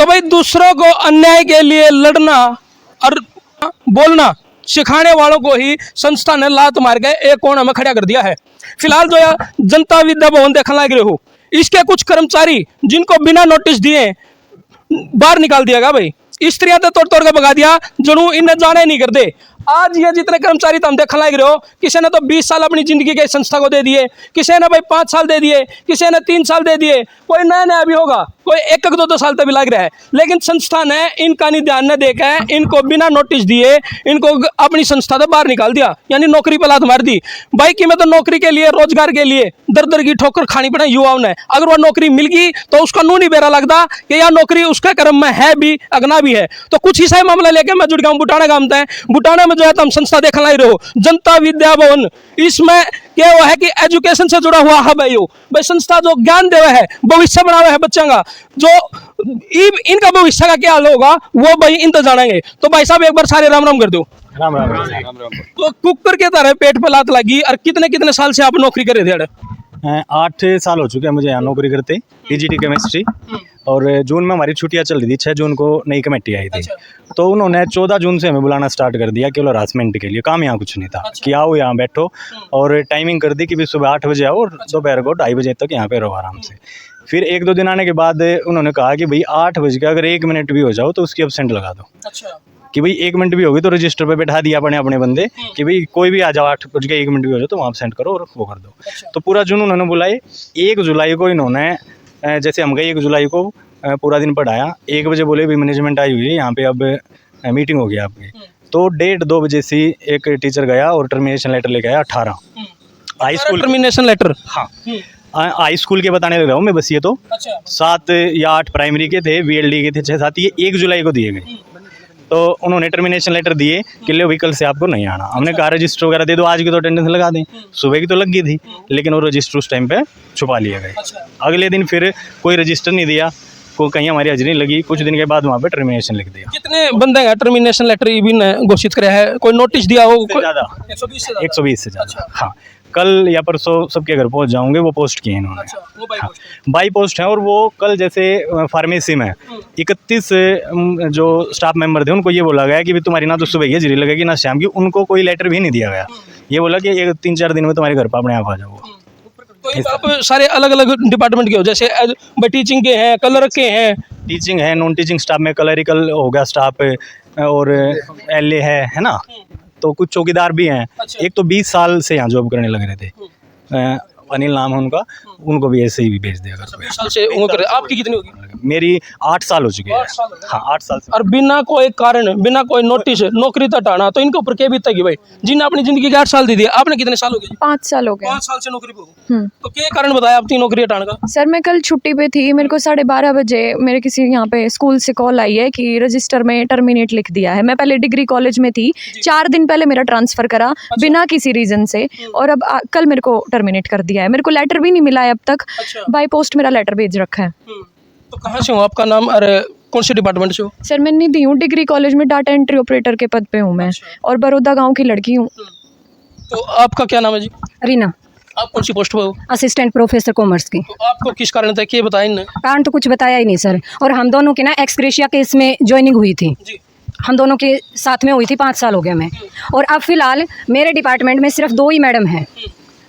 तो भाई दूसरों को अन्याय के लिए लड़ना और बोलना सिखाने वालों को ही संस्था ने लात मार के एक कोना में खड़ा कर दिया है। फिलहाल जो है जनता विद्या भवन देखने लग रहे हो, इसके कुछ कर्मचारी जिनको बिना नोटिस दिए बाहर निकाल दिया गया भाई, स्त्रियां तो तोड़ तोड़ के भगा दिया, जनू इन्हें जाने नहीं कर दे। आज ये जितने कर्मचारी तुम देखने लग रहे हो, किसी ने तो 20 साल अपनी जिंदगी के संस्था को दे दिए, किसी ने भाई 5 साल दे दिए, किसी ने 3 साल दे दिए, कोई नया नया भी होगा, कोई 1-2 साल तक भी लग रहा है। लेकिन संस्था ने इनका नहीं ध्यान न देकर इनको बिना नोटिस दिए इनको अपनी संस्था से बाहर निकाल दिया, यानी नौकरी पर लात मार दी। भाई कि मैं तो नौकरी के लिए, रोजगार के लिए दर दर की ठोकर खानी पड़े युवाओं ने। अगर वह नौकरी मिल गई तो उसका नून ही बेरा लगता कि यह नौकरी उसके कर्म में है भी, अगना भी है। तो कुछ ही सही मामला लेके मैं जुड़ गया हूँ बुटाना गांव में। बुटाना में जो है तुम संस्था देखने लग रहे हो, जनता विद्या भवन। इसमें क्या हुआ है कि एजुकेशन से जुड़ा हुआ है भाई, भाई संस्था जो ज्ञान देवे है, भविष्य बनावे है बच्चों का, जो इनका भविष्य का क्या हाल होगा वो भाई इन तो जानेंगे। तो भाई साहब एक बार सारे राम राम कर दो। राम राम राम राम। तो कुकर के तरह पेट पे लात लगी और कितने कितने साल से आप नौकरी कर रहे थे? 8 साल हो चुके हैं मुझे यहाँ नौकरी करते, पीजीटी केमिस्ट्री। और जून में हमारी छुट्टियाँ चल रही थी, 6 जून को नई कमेटी आई थी। तो उन्होंने 14 जून से हमें बुलाना स्टार्ट कर दिया केवल हरासमेंट के लिए। काम यहाँ कुछ नहीं था कि आओ यहाँ बैठो, और टाइमिंग कर दी कि भी सुबह 8 बजे आओ और दोपहर को 2:30 बजे तक यहाँ पे रहो आराम से। फिर 1-2 दिन आने के बाद उन्होंने कहा कि भाई 8 बजे का अगर 1 मिनट भी हो जाओ तो उसकी एब्सेंट लगा दो। कि भाई 1 मिनट भी होगी तो रजिस्टर पे बैठा दिया अपने बंदे कि भाई कोई भी आ जाओ, 8 बज के 1 मिनट भी हो जाए तो वहाँ एब्सेंट करो और वो कर दो। तो पूरा जून उन्होंने बुलाई। 1 जुलाई को इन्होंने, जैसे हम गए 1 जुलाई को, पूरा दिन पढ़ाया। 1 बजे बोले भी मैनेजमेंट आई हुई है यहाँ पे, अब मीटिंग हो गई आपकी। तो 1:30-2 बजे से एक टीचर गया और टर्मिनेशन लेटर लेके आया 18 हाई स्कूल टर्मिनेशन लेटर। हाँ, हाई स्कूल के बताने लग रहा हूँ मैं बस। ये तो 7 या 8 प्राइमरी के थे, VLD के थे 6-7, ये 1 जुलाई को दिए गए। तो उन्होंने टर्मिनेशन लेटर दिए कि ले व्हीकल से आपको नहीं आना। हमने कहा रजिस्टर वगैरह दे दो, आज की तो अटेंडेंस लगा दें। सुबह की तो लग गई थी, लेकिन वो रजिस्टर उस टाइम पे छुपा लिए गए। अगले दिन फिर कोई रजिस्टर नहीं दिया, को कहीं हमारी हाजिरी नहीं लगी। कुछ दिन के बाद वहाँ पे टर्मिनेशन लिख दिया। कितने बंदे हैं टर्मिनेशन लेटर भी घोषित कराया है? कोई नोटिस दिया हो? ज़्यादा 120 से ज़्यादा। हाँ, कल या परसों सबके घर पहुँच जाऊँगे, वो पोस्ट किए इन्होंने। बाई पोस्ट है। और वो कल जैसे फार्मेसी में 31 जो स्टाफ मेंबर थे उनको ये बोला गया कि भी तुम्हारी ना तो सुबह की हाजिरी लगेगी ना शाम की। उनको कोई लेटर भी नहीं दिया गया। ये बोला कि 3-4 दिन में तुम्हारे घर पर अपने आप आ जाओ। तो आप सारे अलग अलग डिपार्टमेंट के हो, जैसे टीचिंग के हैं, कलर के हैं? टीचिंग है, नॉन टीचिंग स्टाफ में क्लरिकल हो गया स्टाफ, और LA है ना। तो कुछ चौकीदार भी हैं। एक तो 20 साल से यहाँ जॉब करने लग रहे थे, अनिल नाम है उनका, उनको भी ऐसे ही भेज दिया। 20 साल से उम्र कर। आपकी कितनी होगी? मेरी 8 साल हो चुके हैं। हाँ, 8 साल से। और बिना कोई कारण, बिना कोई नोटिस नौकरी तक हटाना, तो इनके ऊपर क्या बीतेगी भाई? जिन्हें अपनी जिंदगी के 8 साल दे दिए, आपने कितने साल हो गए? 5 साल हो गए। 5 साल से नौकरी पे हो। तो क्या कारण बताया आपकी नौकरी हटाने का? सर मैं कल छुट्टी पे थी, मेरे को 12:30 बजे मेरे किसी यहाँ पे स्कूल से कॉल आई है कि रजिस्टर में टर्मिनेट लिख दिया है। मैं पहले डिग्री कॉलेज में थी, 4 दिन पहले मेरा ट्रांसफ़र करा बिना किसी रीज़न से, और अब कल मेरे को टर्मिनेट कर दिया है। मेरे को लेटर भी नहीं मिला है अब तक। बाई पोस्ट मेरा लेटर भेज रखा है। तो कहाँ से हो? आपका नाम और कौन से डिपार्टमेंट से हो? सर मैं निधि हूँ, डिग्री कॉलेज में डाटा एंट्री ऑपरेटर के पद पे हूँ मैं, और बड़ौदा गाँव की लड़की हूँ। तो आपका क्या नाम है जी? रीना, आप कौन सी पोस्ट पे हो? असिस्टेंट प्रोफेसर कॉमर्स की। तो आपको किस कारण था कि बताया इन्हें? कारण तो कुछ बताया ही नहीं सर। और हम दोनों की ना एक्सग्रेशिया केस में ज्वाइनिंग हुई थी जी। हम दोनों के साथ में हुई थी, 5 साल हो गए मैं। और अब फिलहाल मेरे डिपार्टमेंट में सिर्फ 2 ही मैडम हैं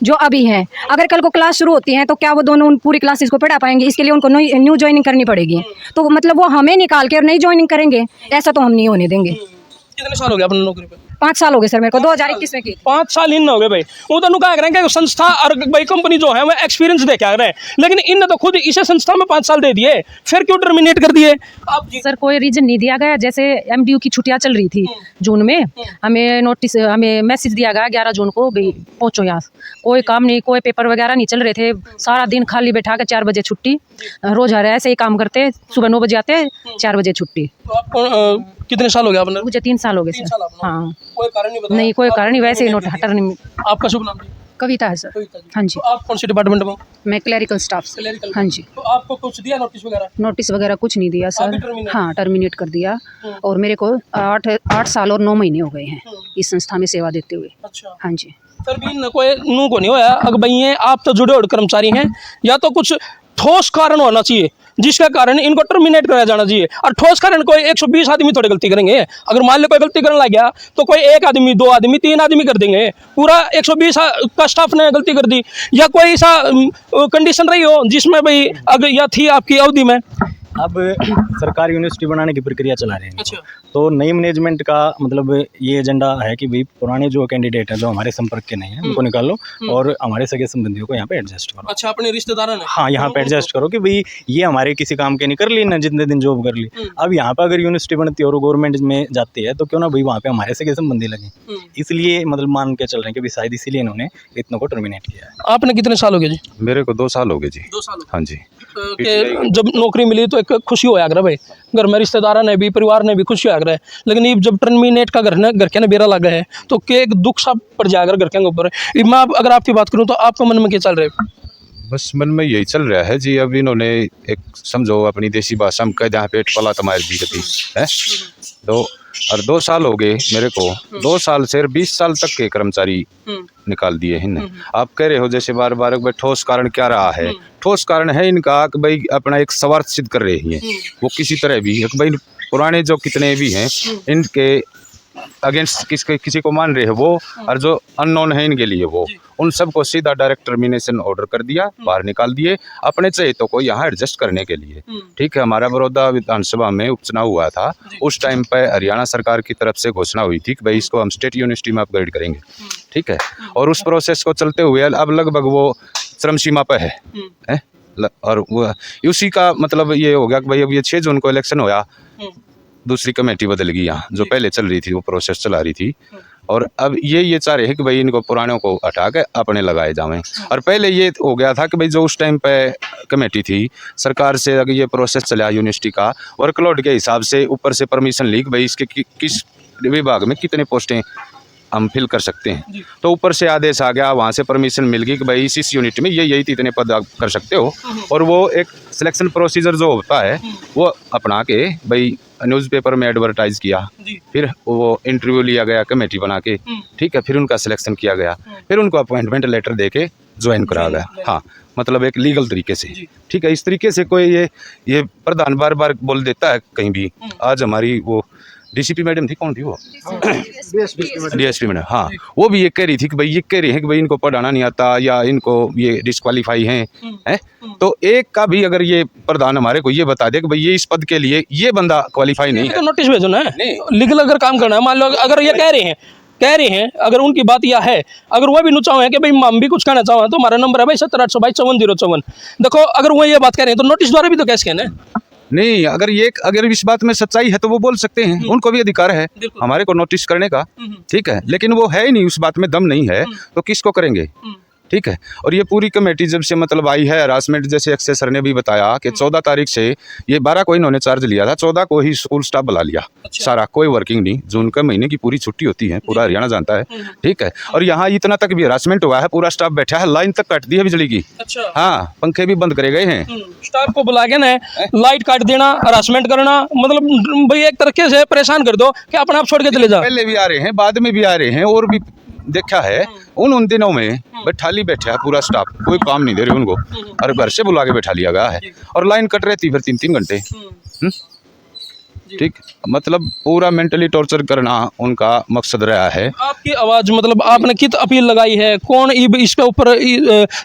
जो अभी हैं। अगर कल को क्लास शुरू होती है तो क्या वो दोनों उन पूरी क्लासेस को पढ़ा पाएंगे? इसके लिए उनको न्यू ज्वाइनिंग करनी पड़ेगी। तो मतलब वो हमें निकाल के और नई ज्वाइनिंग करेंगे, ऐसा तो हम नहीं होने देंगे। कितने साल हो गए अपने नौकरी पे? 5 साल हो गए सर मेरे को, 2021 में की। 5 साल इन हो गए भाई। वो तो कहा करें कि संस्था और भाई कंपनी जो है वो एक्सपीरियंस दे के आ रहे हैं, लेकिन इनने तो खुद इसे संस्था में 5 साल दे दिए, फिर क्यों टर्मिनेट कर दिए? आप सर कोई रीजन नहीं दिया गया। जैसे MDU की छुट्टियां चल रही थी जून में, हमें मैसेज दिया गया 11 जून को भी पहुंचो यहाँ। कोई काम नहीं, कोई पेपर वगैरह नहीं चल रहे थे। सारा दिन खाली बैठा के 4 बजे छुट्टी, रोज हर ऐसे ही काम करते, सुबह 9 बजे आते, 4 बजे छुट्टी। तो आपको कितने साल हो गए आपने? मुझे 3 साल हो गए सर। हाँ, कोई कारण नहीं बताया? नहीं कोई कारण नहीं, वैसे ही नोट हटर नहीं। आपका शुभ नाम? कविता है सर। हाँ जी। तो आप कौन से डिपार्टमेंट में हो? मैं क्लरिकल स्टाफ से। हाँ जी। तो आपको कुछ दिया नोटिस वगैरह? नोटिस वगैरह कुछ नहीं दिया आप भी सर। टर्मिनेट? हाँ, टर्मिनेट कर दिया। और मेरे को 8 साल और 9 महीने हो गए हैं इस संस्था में सेवा देते हुए। अच्छा। हाँ जी। सर भी कोई नू को नहीं होया। अगर भाई ये आप तो जुड़े हुए कर्मचारी हैं, या तो कुछ ठोस कारण होना चाहिए जिसका कारण इनको टर्मिनेट कराया जाना चाहिए। और ठोस कारण कोई 120 आदमी थोड़ी गलती करेंगे। अगर मान लो कोई गलती करने लग गया तो कोई 1 आदमी, 2 आदमी, 3 आदमी कर देंगे। पूरा 120 का स्टाफ ने गलती कर दी, या कोई ऐसा कंडीशन रही हो जिसमें भाई अगर या थी आपकी अवधि में। अब सरकारी यूनिवर्सिटी बनाने की प्रक्रिया चला रहे हैं। अच्छा। तो नई मैनेजमेंट का मतलब ये एजेंडा है कि भाई पुराने जो कैंडिडेट हैं जो हमारे संपर्क के नहीं हैं उनको निकालो और हमारे सगे संबंधियों को यहाँ पे एडजस्ट करो। अच्छा, अपने रिश्तेदारों ने। हाँ, यहाँ पे एडजस्ट करो कि भाई ये हमारे किसी काम के नहीं, कर ली ना जितने दिन जॉब कर ली। अब यहाँ पे अगर यूनिवर्सिटी बनती है और गवर्नमेंट में जाती है तो क्यों ना भाई वहाँ पे हमारे सगे संबंधी लगे। इसलिए मतलब मान के चल रहे हैं कि भाई शायद इसीलिए इन्होंने इतनों को टर्मिनेट किया है। आपने कितने साल हो गए जी? मेरे को 2 साल हो गए जी। 2 साल। हाँ जी। कि जब नौकरी मिली तो एक खुशी होया करे भाई, घर में रिश्तेदार ने भी, परिवार ने भी खुशी होया करे। लेकिन ये जब टर्मिनेट का घर के ना बेरा लगा है तो के एक दुख सा पड़ जाएगा घर के ऊपर। मैं अगर आपकी बात करूँ तो आपके मन में क्या चल रहा है? बस मन में यही चल रहा है जी। अब इन्होंने एक समझो अपनी देसी भाषा में कह जहाँ पेट पला तुम्हारी दी गति है। तो और 2 साल हो गए मेरे को, 2 साल से 20 साल तक के कर्मचारी निकाल दिए हैं। आप कह रहे हो जैसे बार बार भाई ठोस कारण क्या रहा है। ठोस कारण है इनका कि भाई अपना एक स्वार्थ सिद्ध कर रहे हैं वो किसी तरह भी। भाई पुराने जो कितने भी हैं इनके अगेंस्ट किसी को मान रहे हैं वो, और जो अननोन है इनके लिए वो, उन सबको सीधा डायरेक्ट टर्मिनेशन ऑर्डर कर दिया, बाहर निकाल दिए अपने चाहिए तो कोई यहाँ एडजस्ट करने के लिए। ठीक है, हमारा बड़ौदा विधानसभा में उपचुनाव हुआ था, उस टाइम पे हरियाणा सरकार की तरफ से घोषणा हुई थी कि भाई इसको हम स्टेट यूनिवर्सिटी में अपग्रेड करेंगे। ठीक है, और उस प्रोसेस को चलते हुए अब लगभग वो चरम सीमा पर है। और वो उसी का मतलब ये हो गया कि भाई अब ये 6 जून को इलेक्शन होया, दूसरी कमेटी बदल गई यहाँ, जो पहले चल रही थी वो प्रोसेस चला रही थी। और अब ये चाह रहे हैं कि भाई इनको पुरानों को हटा के अपने लगाए जावें। और पहले ये हो गया था कि भाई जो उस टाइम पे कमेटी थी सरकार से, अगर ये प्रोसेस चला यूनिवर्सिटी का वर्कलोड के हिसाब से ऊपर से परमिशन ली कि भाई इसके किस विभाग में कितने पोस्टें हम फिल कर सकते हैं। तो ऊपर से आदेश आ गया, वहाँ से परमिशन मिल गई कि भाई इस यूनिट में यही इतने पद आप कर सकते हो। और वो एक सिलेक्शन प्रोसीजर जो होता है वो अपना के भाई न्यूज़पेपर में एडवर्टाइज किया, फिर वो इंटरव्यू लिया गया कमेटी बना के। ठीक है, फिर उनका सिलेक्शन किया गया, फिर उनको अपॉइंटमेंट लेटर दे के ज्वाइन करा गया। हाँ, मतलब एक लीगल तरीके से। ठीक है, इस तरीके से कोई ये प्रधान बार बार बोल देता है कहीं भी। आज हमारी वो डीसीपी मैडम थी, कौन थी वो? DSP madam. हाँ, वो भी ये कह रही थी कि भाई ये कह रही है कि भाई इनको पढ़ाना नहीं आता या इनको ये डिस्क्वालीफाई हैं। तो एक का भी अगर ये प्रधान हमारे को ये बता दे कि भाई ये इस पद के लिए ये बंदा क्वालिफाई नहीं है, तो नोटिस भेजो ना। लीगल अगर काम करना है, मान लो अगर ये कह रहे हैं अगर उनकी बात यह है, अगर वो भी नु चाहे कि भाई हम भी कुछ कहना चाहें तो हमारा नंबर है भाई 7822545454। देखो अगर वो ये बात कह रहे हैं तो नोटिस द्वारा भी तो कैसे कहना है। नहीं, अगर इस बात में सच्चाई है तो वो बोल सकते हैं, उनको भी अधिकार है हमारे को नोटिस करने का। ठीक है, लेकिन वो है ही नहीं, उस बात में दम नहीं है तो किसको करेंगे। ठीक है, और ये पूरी कमेटी जब से मतलब आई है हरासमेंट, जैसे अक्षय सर ने भी बताया कि 14 तारीख से ये 12 को इन्होंने चार्ज लिया था, 14 को ही स्कूल स्टाफ बुला लिया। सारा कोई वर्किंग नहीं, जून के महीने की पूरी छुट्टी होती है, पूरा हरियाणा जानता है। ठीक है, और यहाँ इतना तक भी हरासमेंट हुआ है, पूरा स्टाफ बैठा है, लाइन तक काट दी है बिजली की। हाँ, पंखे भी बंद करे गए हैं। स्टाफ को बुला के ना लाइट काट देना, हरासमेंट करना, मतलब भाई एक तरीके से परेशान कर दो कि अपने आप छोड़ के चले जाओ। पहले भी आ रहे हैं, बाद में भी आ रहे हैं, और भी देखा है उन दिनों में बैठाली बैठा है पूरा स्टाफ, कोई काम नहीं दे रहे उनको, और घर से बुला के बैठा लिया गया है और लाइन कट रही थी फिर 3-3 घंटे। ठीक, मतलब पूरा मेंटली टॉर्चर करना उनका मकसद रहा है। आपकी आवाज मतलब आपने कित अपील लगाई है, कौन इसके ऊपर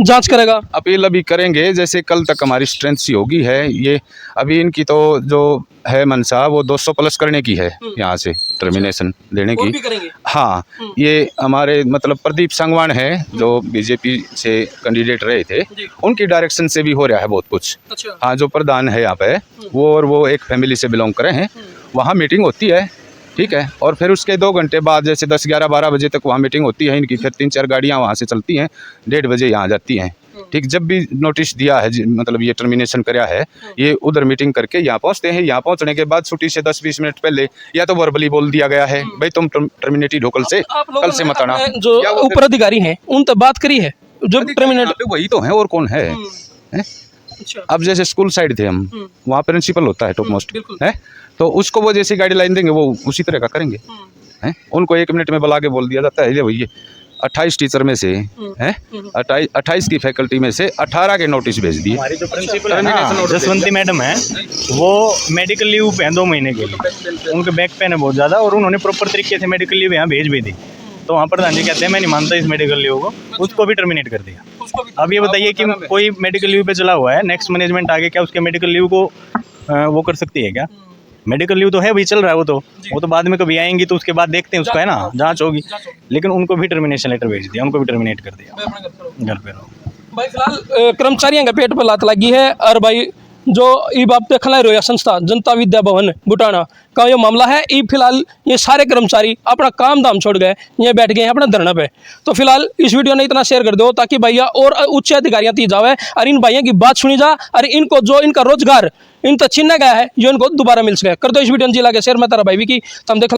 जांच करेगा? अपील अभी करेंगे, जैसे कल तक हमारी स्ट्रेंथ सी होगी है ये। अभी इनकी तो जो है मनसा वो 200 प्लस करने की है, यहाँ से टर्मिनेशन देने की। हाँ, ये हमारे मतलब प्रदीप संगवान है जो बीजेपी से कैंडिडेट रहे थे, उनकी डायरेक्शन से भी हो रहा है बहुत कुछ। हाँ, जो प्रधान है यहाँ पे वो, और वो एक फैमिली से बिलोंग करे हैं, वहाँ मीटिंग होती है। ठीक है, और फिर उसके 2 घंटे बाद जैसे 10, 11, 12 बजे तक वहाँ मीटिंग होती है इनकी, फिर 3-4 गाड़ियाँ वहाँ से चलती हैं, 1:30 बजे यहाँ जाती हैं। ठीक, जब भी नोटिस दिया है मतलब ये टर्मिनेशन कराया है, ये उधर मीटिंग करके यहाँ पहुँचते हैं। यहाँ पहुँचने के बाद छुट्टी से 10-20 मिनट पहले या तो वर्बली बोल दिया गया है भाई तुम टर्मिनेटेड हो, कल से मत आना। जो ऊपर अधिकारी हैं उन तक बात करी है, जो टर्मिनेट वही तो है, और कौन है? अब जैसे स्कूल साइड थे हम, वहाँ प्रिंसिपल होता है टॉप मोस्ट है, तो उसको वो जैसी गाइडलाइन देंगे वो उसी तरह का करेंगे। हैं, उनको 1 मिनट में बुला के बोल दिया जाता है ये भैया 28 टीचर में से हैं 28 की फैकल्टी में से 18 के नोटिस भेज दिए। हमारी जो प्रिंसिपल है ना जसवंती मैडम है, वो मेडिकल लीव पे हैं 2 महीने के लिए, उनके बैक पेन है बहुत ज़्यादा और उन्होंने प्रॉपर तरीके से मेडिकल लीव यहाँ भेज भी दी। तो वहाँ प्रधान जी कहते हैं मैं नहीं मानता इस मेडिकल लीव को, उसको भी टर्मिनेट कर दिया। अब ये बताइए कि कोई मेडिकल लीव पे चला हुआ है, नेक्स्ट मैनेजमेंट आगे क्या उसके मेडिकल लीव को वो कर सकती है क्या? मेडिकल लीव तो है, वही चल रहा है, वो तो बाद में कभी आएंगी तो उसके बाद देखते हैं उसका, है ना, जांच होगी। लेकिन उनको भी टर्मिनेशन लेटर भेज दिया, उनको भी टर्मिनेट कर दिया, घर पे रहो। भाई फिलहाल कर्मचारियों के पेट पर लात लगी है और भाई जो ई बाप देखला रहा संस्था जनता विद्या भवन बुटाना का ये मामला है। ई फिलहाल ये सारे कर्मचारी अपना काम धाम छोड़ गए, ये बैठ गए हैं अपना धरना पे। तो फिलहाल इस वीडियो ने इतना शेयर कर दो ताकि भैया और उच्च अधिकारियां ती जावे और इन भाइयों की बात सुनी जा और इनको जो इनका रोजगार इन तक छीना गया है जो इनको दोबारा मिल सके। कर दो इस वीडियो जिला के शेयर में तारा भाई भी की तम देख